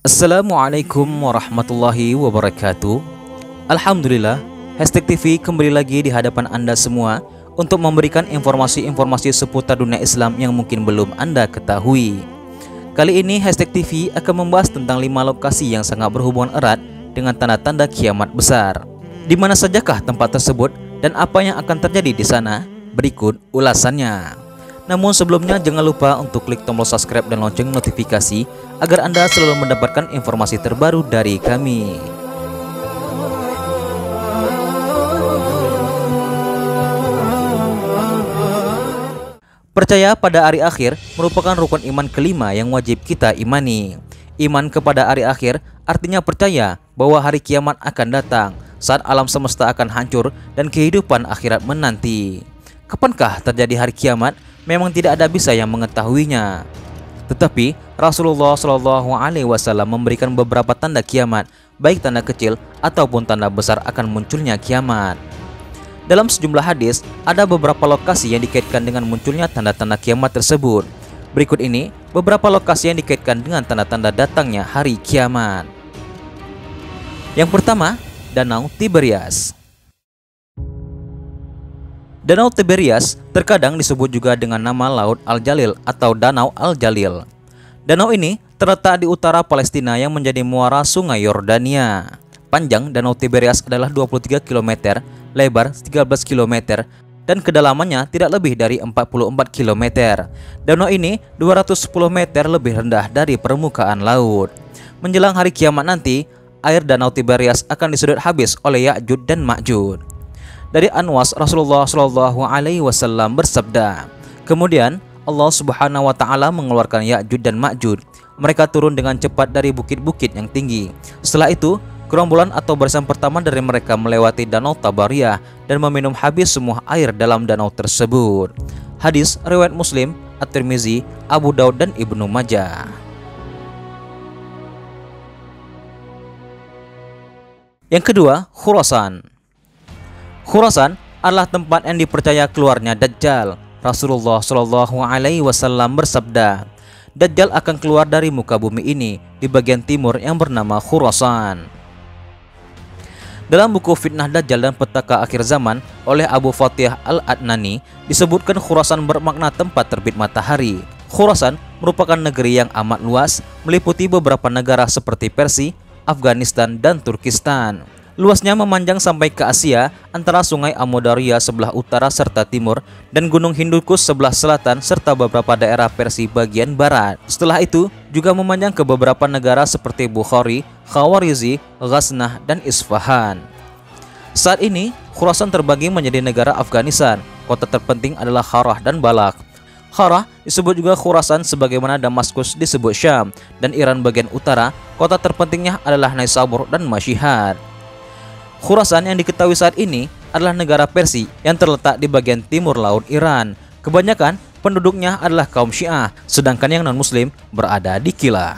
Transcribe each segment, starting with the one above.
Assalamualaikum warahmatullahi wabarakatuh. Alhamdulillah, Hashtag TV kembali lagi di hadapan Anda semua untuk memberikan informasi-informasi seputar dunia Islam yang mungkin belum Anda ketahui. Kali ini Hashtag TV akan membahas tentang 5 lokasi yang sangat berhubungan erat dengan tanda-tanda kiamat besar. Di mana sajakah tempat tersebut dan apa yang akan terjadi di sana? Berikut ulasannya. Namun sebelumnya jangan lupa untuk klik tombol subscribe dan lonceng notifikasi agar Anda selalu mendapatkan informasi terbaru dari kami. Percaya pada hari akhir merupakan rukun iman kelima yang wajib kita imani. Iman kepada hari akhir artinya percaya bahwa hari kiamat akan datang, saat alam semesta akan hancur dan kehidupan akhirat menanti. Kapankah terjadi hari kiamat? Memang tidak ada bisa yang mengetahuinya. Tetapi Rasulullah SAW memberikan beberapa tanda kiamat, baik tanda kecil ataupun tanda besar akan munculnya kiamat. Dalam sejumlah hadis, ada beberapa lokasi yang dikaitkan dengan munculnya tanda-tanda kiamat tersebut. Berikut ini beberapa lokasi yang dikaitkan dengan tanda-tanda datangnya hari kiamat. Yang pertama, Danau Tiberias. Danau Tiberias terkadang disebut juga dengan nama Laut Al-Jalil atau Danau Al-Jalil. Danau ini terletak di utara Palestina yang menjadi muara sungai Yordania. Panjang Danau Tiberias adalah 23 km, lebar 13 km, dan kedalamannya tidak lebih dari 44 km. Danau ini 210 meter lebih rendah dari permukaan laut. Menjelang hari kiamat nanti, air Danau Tiberias akan disedot habis oleh Ya'juj dan Ma'juj. Dari Anwas, Rasulullah SAW bersabda, kemudian Allah Subhanahu wa Ta'ala mengeluarkan Ya'juj dan Ma'juj. Mereka turun dengan cepat dari bukit-bukit yang tinggi. Setelah itu, gerombolan atau barisan pertama dari mereka melewati Danau Tabariyah dan meminum habis semua air dalam danau tersebut. Hadis riwayat Muslim, At-Tirmizi, Abu Daud dan Ibnu Majah. Yang kedua, Khurasan. Khurasan adalah tempat yang dipercaya keluarnya Dajjal. Rasulullah SAW bersabda, Dajjal akan keluar dari muka bumi ini di bagian timur yang bernama Khurasan. Dalam buku Fitnah Dajjal dan Petaka Akhir Zaman oleh Abu Fatih Al-Adnani disebutkan Khurasan bermakna tempat terbit matahari. Khurasan merupakan negeri yang amat luas, meliputi beberapa negara seperti Persia, Afghanistan, dan Turkistan. Luasnya memanjang sampai ke Asia, antara sungai Amudarya sebelah utara serta timur dan gunung Hindukus sebelah selatan serta beberapa daerah Persia bagian barat. Setelah itu juga memanjang ke beberapa negara seperti Bukhari, Khawarizi, Ghaznah, dan Isfahan. Saat ini Khurasan terbagi menjadi negara Afghanistan. Kota terpenting adalah Harrah dan Balakh. Harrah disebut juga Khurasan sebagaimana Damaskus disebut Syam, dan Iran bagian utara, kota terpentingnya adalah Naisabur dan Mashhad. Khurasan yang diketahui saat ini adalah negara Persia yang terletak di bagian timur laut Iran. Kebanyakan penduduknya adalah kaum Syiah, sedangkan yang non-muslim berada di Kila.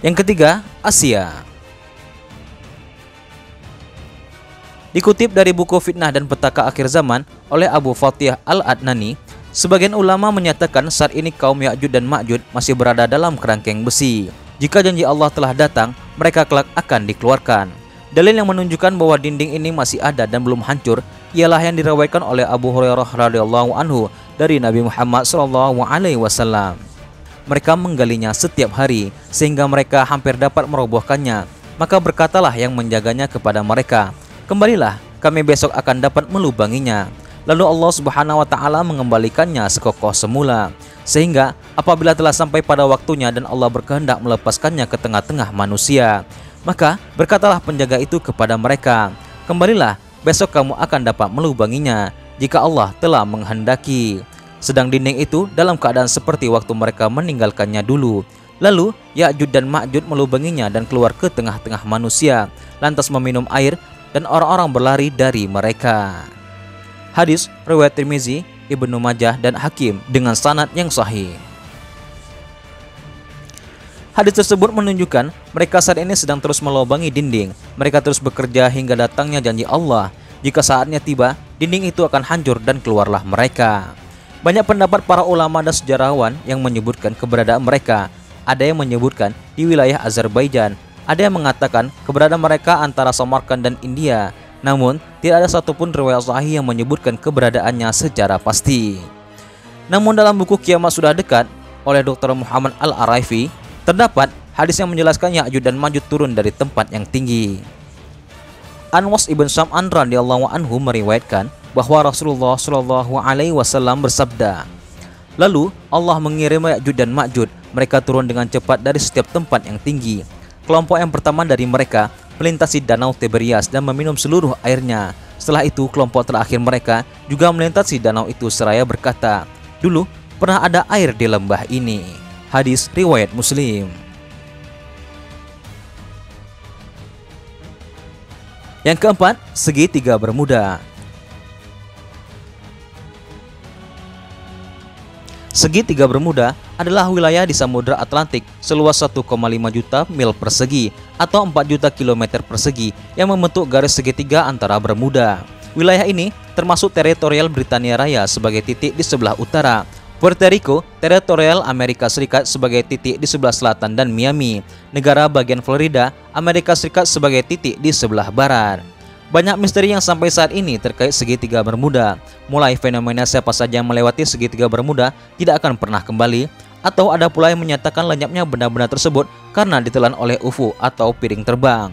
Yang ketiga, Asia. Dikutip dari buku Fitnah dan Petaka Akhir Zaman oleh Abu Fatih Al-Adnani, sebagian ulama menyatakan saat ini kaum Ya'juj dan Ma'juj masih berada dalam kerangkeng besi. Jika janji Allah telah datang, mereka kelak akan dikeluarkan. Dalil yang menunjukkan bahwa dinding ini masih ada dan belum hancur ialah yang diriwayatkan oleh Abu Hurairah radhiyallahu anhu dari Nabi Muhammad SAW. Mereka menggalinya setiap hari sehingga mereka hampir dapat merobohkannya. Maka berkatalah yang menjaganya kepada mereka, kembalilah, kami besok akan dapat melubanginya. Lalu Allah Subhanahu wa Ta'ala mengembalikannya sekokoh semula, sehingga apabila telah sampai pada waktunya dan Allah berkehendak melepaskannya ke tengah-tengah manusia, maka berkatalah penjaga itu kepada mereka, kembalilah, besok kamu akan dapat melubanginya jika Allah telah menghendaki. Sedang dinding itu dalam keadaan seperti waktu mereka meninggalkannya dulu. Lalu Ya'juj dan Ma'juj melubanginya dan keluar ke tengah-tengah manusia, lantas meminum air dan orang-orang berlari dari mereka. Hadis riwayat Tirmizi, Ibnu Majah, dan Hakim dengan sanad yang sahih. Hadis tersebut menunjukkan mereka saat ini sedang terus melobangi dinding. Mereka terus bekerja hingga datangnya janji Allah. Jika saatnya tiba, dinding itu akan hancur dan keluarlah mereka. Banyak pendapat para ulama dan sejarawan yang menyebutkan keberadaan mereka. Ada yang menyebutkan di wilayah Azerbaijan, ada yang mengatakan keberadaan mereka antara Samarkand dan India. Namun, tidak ada satupun riwayat sahih yang menyebutkan keberadaannya secara pasti. Namun dalam buku Kiamat Sudah Dekat oleh Dr. Muhammad Al-Araifi, terdapat hadis yang menjelaskan Ya'juj dan Ma'juj turun dari tempat yang tinggi. An-Nawas ibn Sam'an radhiyallahu anhu meriwayatkan bahwa Rasulullah Shallallahu alaihi wasallam bersabda, "Lalu Allah mengirim Ya'juj dan Ma'juj. Mereka turun dengan cepat dari setiap tempat yang tinggi. Kelompok yang pertama dari mereka melintasi danau Tiberias dan meminum seluruh airnya. Setelah itu kelompok terakhir mereka juga melintasi danau itu seraya berkata, 'Dulu pernah ada air di lembah ini.'" Hadis riwayat Muslim. Yang keempat, segitiga Bermuda. Segitiga Bermuda adalah wilayah di Samudra Atlantik seluas 1,5 juta mil persegi atau 4 juta kilometer persegi yang membentuk garis segitiga antara Bermuda. Wilayah ini termasuk teritorial Britania Raya sebagai titik di sebelah utara, Puerto Rico, teritorial Amerika Serikat sebagai titik di sebelah selatan, dan Miami, negara bagian Florida, Amerika Serikat sebagai titik di sebelah barat. Banyak misteri yang sampai saat ini terkait segitiga Bermuda, mulai fenomena siapa saja yang melewati segitiga Bermuda tidak akan pernah kembali, atau ada pula yang menyatakan lenyapnya benda-benda tersebut karena ditelan oleh UFO atau piring terbang.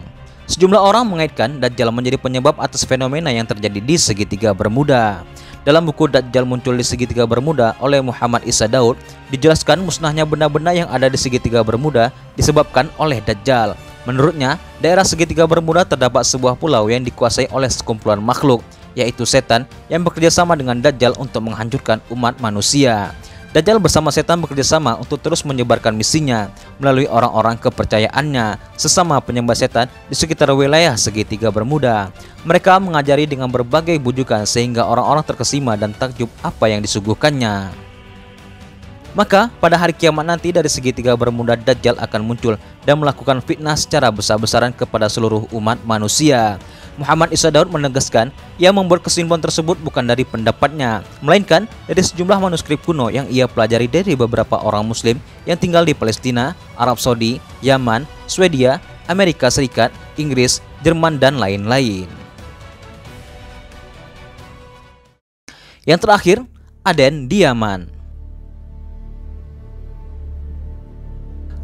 Sejumlah orang mengaitkan Dajjal menjadi penyebab atas fenomena yang terjadi di segitiga Bermuda. Dalam buku Dajjal Muncul di Segitiga Bermuda oleh Muhammad Isa Daud, dijelaskan musnahnya benda-benda yang ada di segitiga Bermuda disebabkan oleh Dajjal. Menurutnya, daerah segitiga Bermuda terdapat sebuah pulau yang dikuasai oleh sekumpulan makhluk, yaitu setan yang bekerja sama dengan Dajjal untuk menghancurkan umat manusia. Dajjal bersama setan bekerja sama untuk terus menyebarkan misinya melalui orang-orang kepercayaannya, sesama penyembah setan di sekitar wilayah segitiga Bermuda. Mereka mengajari dengan berbagai bujukan sehingga orang-orang terkesima dan takjub apa yang disuguhkannya. Maka pada hari kiamat nanti dari segitiga Bermuda Dajjal akan muncul dan melakukan fitnah secara besar-besaran kepada seluruh umat manusia. Muhammad Isa Daud menegaskan ia membuat kesimpulan tersebut bukan dari pendapatnya, melainkan dari sejumlah manuskrip kuno yang ia pelajari dari beberapa orang muslim yang tinggal di Palestina, Arab Saudi, Yaman, Swedia, Amerika Serikat, Inggris, Jerman, dan lain-lain. Yang terakhir, Aden di Yaman.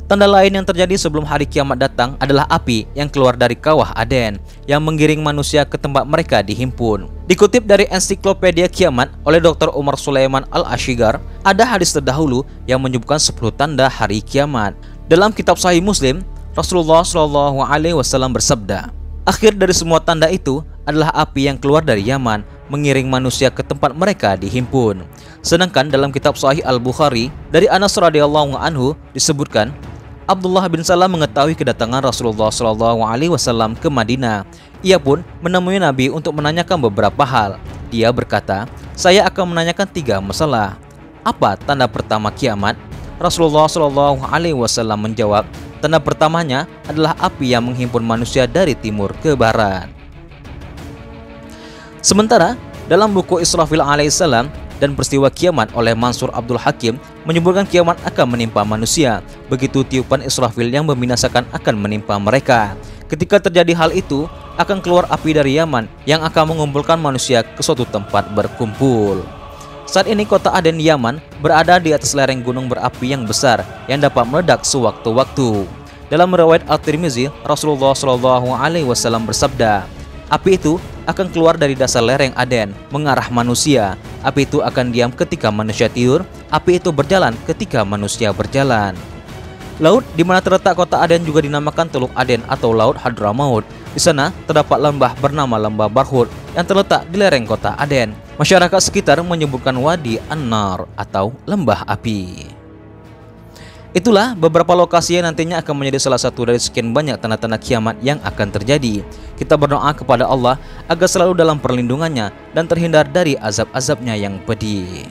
Tanda lain yang terjadi sebelum hari kiamat datang adalah api yang keluar dari kawah Aden yang menggiring manusia ke tempat mereka dihimpun. Dikutip dari Ensiklopedia Kiamat oleh Dr. Umar Sulaiman Al-Ashigar, ada hadis terdahulu yang menyebutkan 10 tanda hari kiamat. Dalam kitab Sahih Muslim, Rasulullah Shallallahu alaihi wasallam bersabda, "Akhir dari semua tanda itu adalah api yang keluar dari Yaman mengiring manusia ke tempat mereka dihimpun." Sedangkan dalam kitab Sahih Al-Bukhari dari Anas radhiyallahu anhu disebutkan, Abdullah bin Salam mengetahui kedatangan Rasulullah SAW ke Madinah. Ia pun menemui Nabi untuk menanyakan beberapa hal. Dia berkata, "Saya akan menanyakan 3 masalah. Apa tanda pertama kiamat?" Rasulullah SAW menjawab, "Tanda pertamanya adalah api yang menghimpun manusia dari timur ke barat." Sementara dalam buku Israfil alaihissalam dan peristiwa kiamat oleh Mansur Abdul Hakim menyebutkan kiamat akan menimpa manusia. Begitu tiupan Israfil yang membinasakan akan menimpa mereka. Ketika terjadi hal itu, akan keluar api dari Yaman yang akan mengumpulkan manusia ke suatu tempat berkumpul. Saat ini kota Aden Yaman berada di atas lereng gunung berapi yang besar yang dapat meledak sewaktu-waktu. Dalam riwayat At-Tirmizi, Rasulullah SAW bersabda, "Api itu akan keluar dari dasar lereng Aden mengarah manusia. Api itu akan diam ketika manusia tidur. Api itu berjalan ketika manusia berjalan." Laut di mana terletak kota Aden juga dinamakan Teluk Aden atau Laut Hadramaut. Di sana terdapat lembah bernama Lembah Barhut yang terletak di lereng kota Aden. Masyarakat sekitar menyebutkan Wadi An-Nar atau Lembah Api. Itulah beberapa lokasi yang nantinya akan menjadi salah satu dari sekian banyak tanda-tanda kiamat yang akan terjadi. Kita berdoa kepada Allah agar selalu dalam perlindungannya dan terhindar dari azab-azabnya yang pedih.